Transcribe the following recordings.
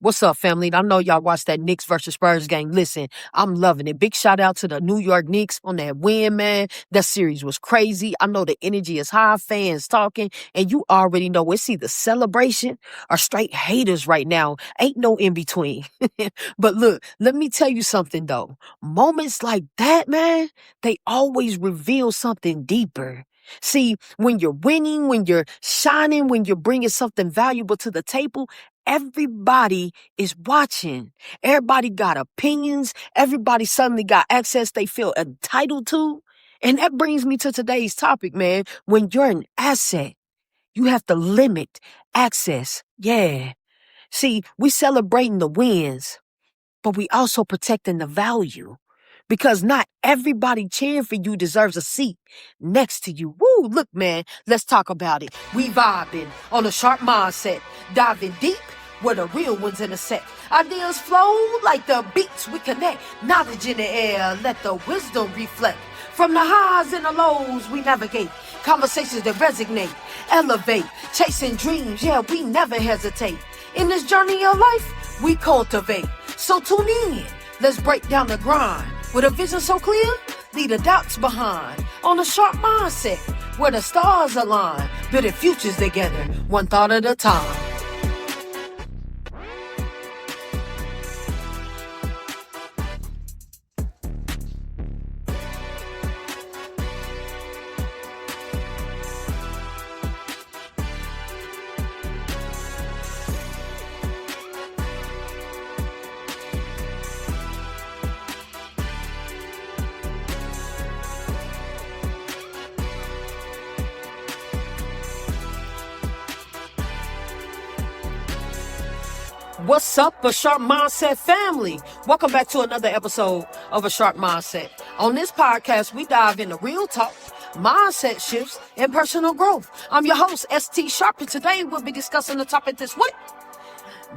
What's up, family? I know y'all watched that Knicks versus Spurs game. Listen, I'm loving it. Big shout out to the New York Knicks on that win, man. That series was crazy. I know the energy is high, fans talking, and you already know it's either celebration or straight haters right now. Ain't no in between. But look, let me tell you something though. Moments like that, man, they always reveal something deeper. See, when you're winning, when you're shining, when you're bringing something valuable to the table, everybody is watching. Everybody got opinions. Everybody suddenly got access they feel entitled to. And that brings me to today's topic, man. When you're an asset, you have to limit access. Yeah. See, we celebrating the wins, but we also protecting the value. Because not everybody cheering for you deserves a seat next to you. Woo, look, man, let's talk about it. We vibing on a sharp mindset, diving deep where the real ones intersect. Ideas flow like the beats we connect. Knowledge in the air, let the wisdom reflect. From the highs and the lows we navigate. Conversations that resonate, elevate. Chasing dreams, yeah, we never hesitate. In this journey of life, we cultivate. So tune in, let's break down the grind. With a vision so clear, leave the doubts behind. On a sharp mindset, where the stars align. Building futures together, one thought at a time. What's up, a Sharp Mindset family? Welcome back to another episode of A Sharp Mindset. On this podcast, we dive into real talk, mindset shifts, and personal growth. I'm your host, ST Sharpe, and today we'll be discussing the topic this week.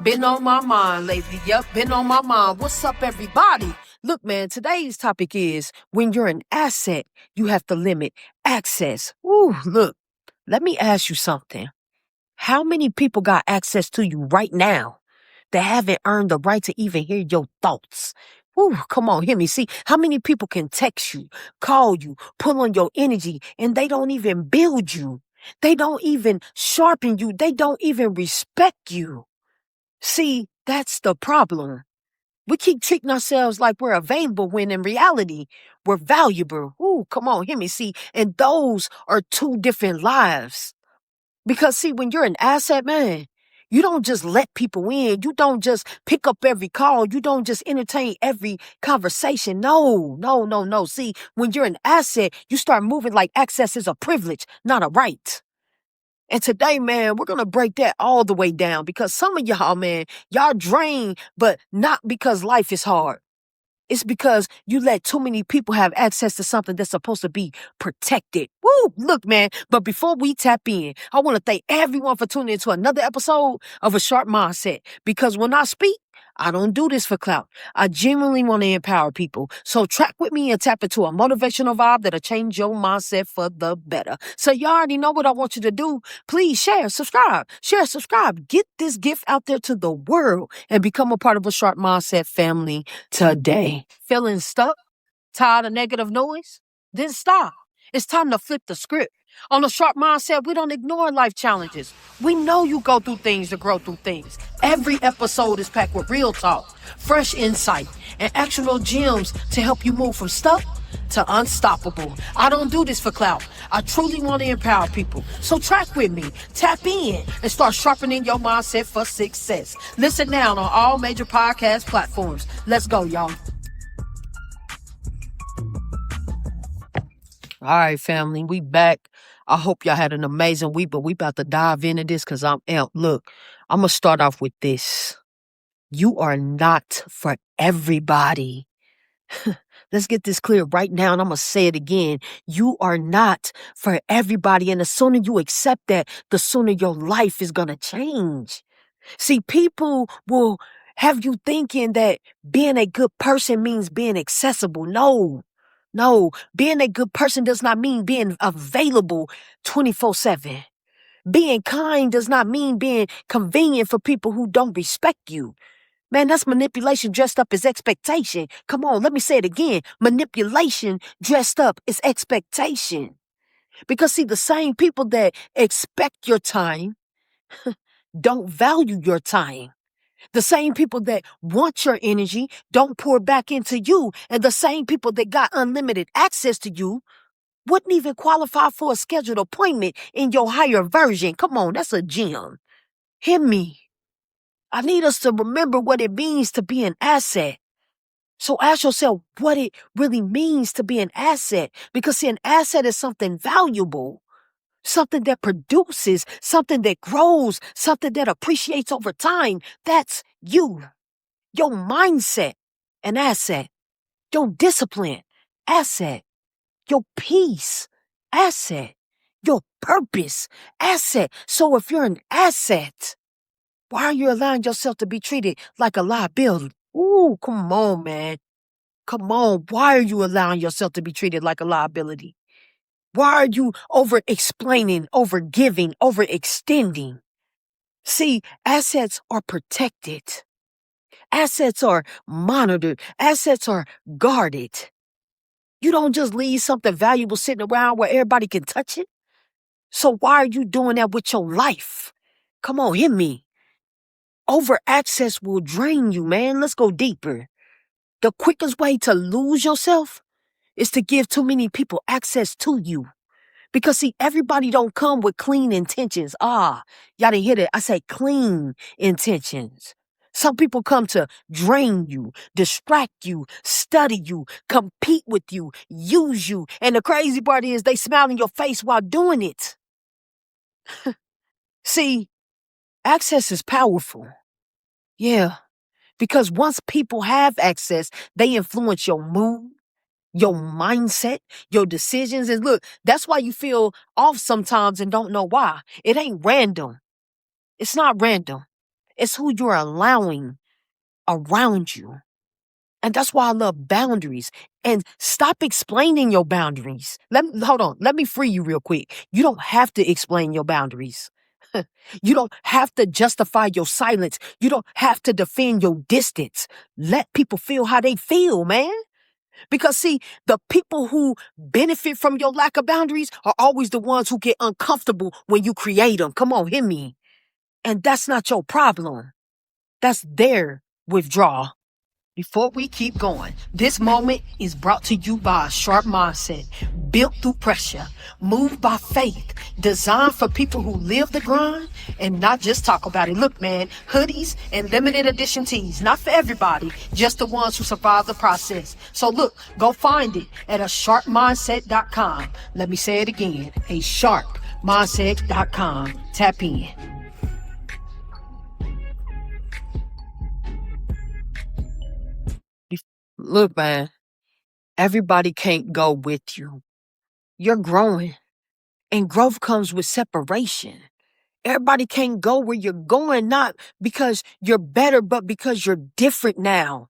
Been on my mind lately. Yep, been on my mind. What's up, everybody? Look, man, today's topic is when you're an asset, you have to limit access. Ooh, look, let me ask you something. How many people got access to you right now that haven't earned the right to even hear your thoughts? Ooh, come on, hear me. See, how many people can text you, call you, pull on your energy, and they don't even build you. They don't even sharpen you. They don't even respect you. See, that's the problem. We keep treating ourselves like we're available when in reality, we're valuable. Ooh, come on, hear me. See, and those are two different lives. Because see, when you're an asset, man, you don't just let people in. You don't just pick up every call. You don't just entertain every conversation. No, no, no, no. See, when you're an asset, you start moving like access is a privilege, not a right. And today, man, we're going to break that all the way down because some of y'all, man, y'all drain, but not because life is hard. It's because you let too many people have access to something that's supposed to be protected. Woo! Look, man, but before we tap in, I want to thank everyone for tuning into another episode of A Sharp Mindset. Because when I speak, I don't do this for clout. I genuinely want to empower people. So track with me and tap into a motivational vibe that'll change your mindset for the better. So you already know what I want you to do. Please share, subscribe. Get this gift out there to the world and become a part of A Sharp Mindset family today. Feeling stuck? Tired of negative noise? Then stop. It's time to flip the script. On A Sharp Mindset, we don't ignore life challenges. We know you go through things to grow through things. Every episode is packed with real talk, fresh insight, and actionable gems to help you move from stuck to unstoppable. I don't do this for clout. I truly want to empower people. So track with me, tap in, and start sharpening your mindset for success. Listen now on all major podcast platforms. Let's go, y'all. All right, family, we back. I hope y'all had an amazing week, but we about to dive into this because I'm amped. Look, I'm going to start off with this. You are not for everybody. Let's get this clear right now, and I'm going to say it again. You are not for everybody, and the sooner you accept that, the sooner your life is going to change. See, people will have you thinking that being a good person means being accessible. No, being a good person does not mean being available 24/7. Being kind does not mean being convenient for people who don't respect you. Man, that's manipulation dressed up as expectation. Come on, let me say it again. Manipulation dressed up as expectation. Because see, the same people that expect your time don't value your time. The same people that want your energy don't pour back into you. And the same people that got unlimited access to you wouldn't even qualify for a scheduled appointment in your higher version. Come on, that's a gem. Hear me. I need us to remember what it means to be an asset. So ask yourself what it really means to be an asset. Because see, an asset is something valuable, something that produces, something that grows, something that appreciates over time. That's you. Your mindset, an asset. Your discipline, asset. Your peace, asset. Your purpose, asset. So if you're an asset, why are you allowing yourself to be treated like a liability? Ooh, come on, man. Come on. Why are you allowing yourself to be treated like a liability? Why are you over explaining, over giving, over extending? See, assets are protected. Assets are monitored. Assets are guarded. You don't just leave something valuable sitting around where everybody can touch it. So why are you doing that with your life? Come on, hear me. Over access will drain you, man. Let's go deeper. The quickest way to lose yourself is to give too many people access to you. Because see, everybody don't come with clean intentions. Y'all didn't hear that. I say clean intentions. Some people come to drain you, distract you, study you, compete with you, use you. And the crazy part is they smile in your face while doing it. See, access is powerful. Yeah, because once people have access, they influence your mood, your mindset, your decisions. And look, that's why you feel off sometimes and don't know why. It ain't random. It's not random. It's who you're allowing around you. And that's why I love boundaries. And stop explaining your boundaries. Hold on. Let me free you real quick. You don't have to explain your boundaries. You don't have to justify your silence. You don't have to defend your distance. Let people feel how they feel, man. Because see, the people who benefit from your lack of boundaries are always the ones who get uncomfortable when you create them. Come on, hear me. And that's not your problem. That's their withdrawal. Before we keep going, this moment is brought to you by a Sharpe mindset, built through pressure, moved by faith, designed for people who live the grind and not just talk about it. Look, man, hoodies and limited edition tees, not for everybody, just the ones who survive the process. So look, go find it at asharpemindset.com. Let me say it again, asharpemindset.com. Tap in. Look, man, everybody can't go with you. You're growing, and growth comes with separation. Everybody can't go where you're going, not because you're better, but because you're different now.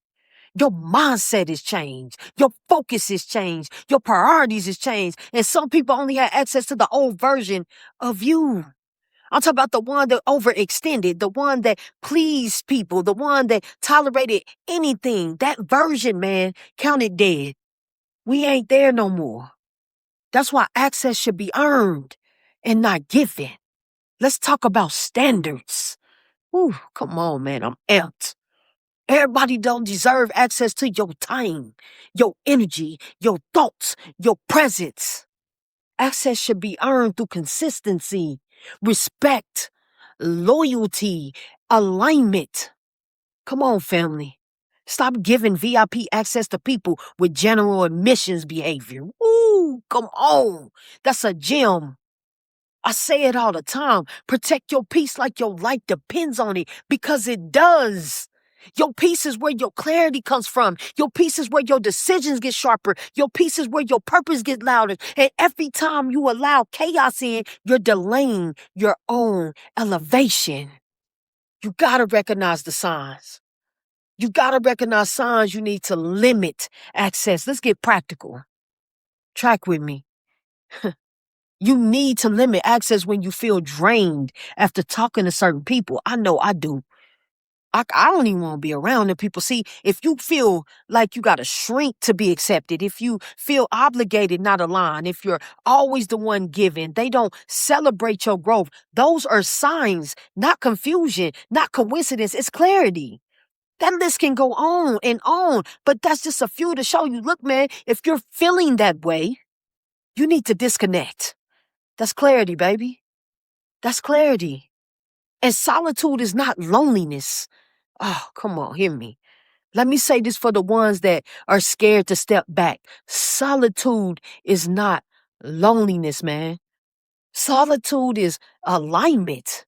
Your mindset is changed. Your focus is changed. Your priorities is changed. And some people only have access to the old version of you. I'm talking about the one that overextended, the one that pleased people, the one that tolerated anything. That version, man, counted dead. We ain't there no more. That's why access should be earned and not given. Let's talk about standards. Ooh, come on, man, I'm amped. Everybody don't deserve access to your time, your energy, your thoughts, your presence. Access should be earned through consistency, respect, loyalty, alignment. Come on, family. Stop giving VIP access to people with general admissions behavior. Ooh, come on. That's a gem. I say it all the time. Protect your peace like your life depends on it, because it does. Your peace is where your clarity comes from. Your peace is where your decisions get sharper. Your peace is where your purpose gets louder. And every time you allow chaos in, you're delaying your own elevation. You gotta recognize the signs. You gotta recognize signs you need to limit access. Let's get practical. Track with me. You need to limit access when you feel drained after talking to certain people. I know I do. I don't even want to be around them people. See, if you feel like you got to shrink to be accepted, if you feel obligated, not aligned, if you're always the one giving, they don't celebrate your growth. Those are signs, not confusion, not coincidence. It's clarity. That list can go on, but that's just a few to show you, look, man, if you're feeling that way, you need to disconnect. That's clarity, baby. That's clarity. And solitude is not loneliness. Oh, come on, hear me. Let me say this for the ones that are scared to step back. Solitude is not loneliness, man. Solitude is alignment.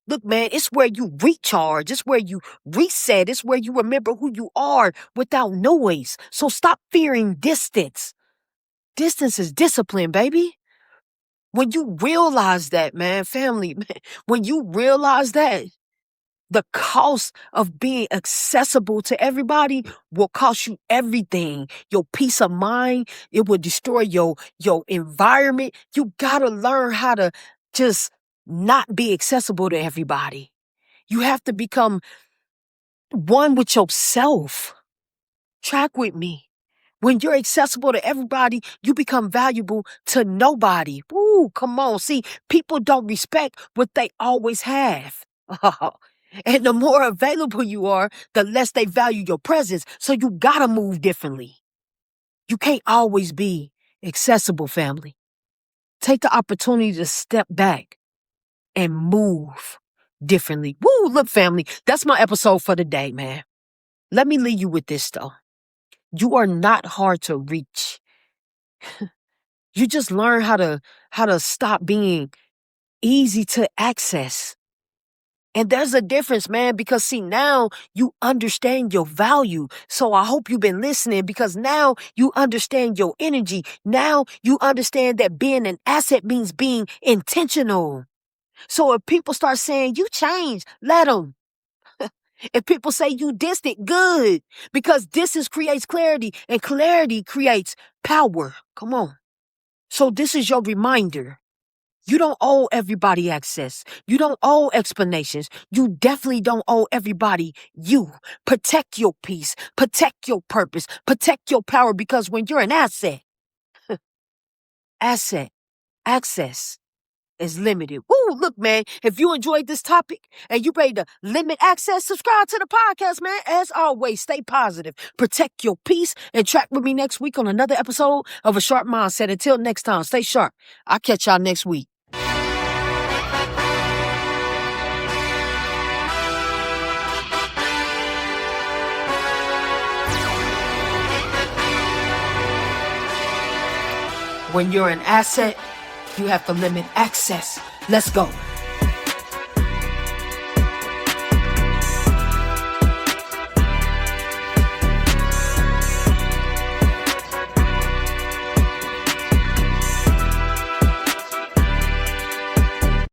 Look, man, it's where you recharge. It's where you reset. It's where you remember who you are without noise. So stop fearing distance. Distance is discipline, baby. When you realize that, man, family, man, when you realize that, the cost of being accessible to everybody will cost you everything. Your peace of mind, it will destroy your environment. You gotta learn how to just not be accessible to everybody. You have to become one with yourself. Track with me. When you're accessible to everybody, you become valuable to nobody. Woo, come on. See, people don't respect what they always have. And the more available you are, the less they value your presence. So you gotta move differently. You can't always be accessible, family. Take the opportunity to step back and move differently. Woo, look, family, that's my episode for the day, man. Let me leave you with this, though. You are not hard to reach. You just learn how to stop being easy to access. And there's a difference, man, because see, now you understand your value. So I hope you've been listening because now you understand your energy. Now you understand that being an asset means being intentional. So if people start saying you changed, let them. If people say you distant, good. Because distance creates clarity and clarity creates power. Come on. So this is your reminder. You don't owe everybody access. You don't owe explanations. You definitely don't owe everybody you. Protect your peace. Protect your purpose. Protect your power because when you're an asset, access is limited. Woo, look, man, if you enjoyed this topic and you ready to limit access, subscribe to the podcast, man. As always, stay positive. Protect your peace and track with me next week on another episode of A Sharp Mindset. Until next time, stay sharp. I'll catch y'all next week. When you're an asset, you have to limit access. Let's go.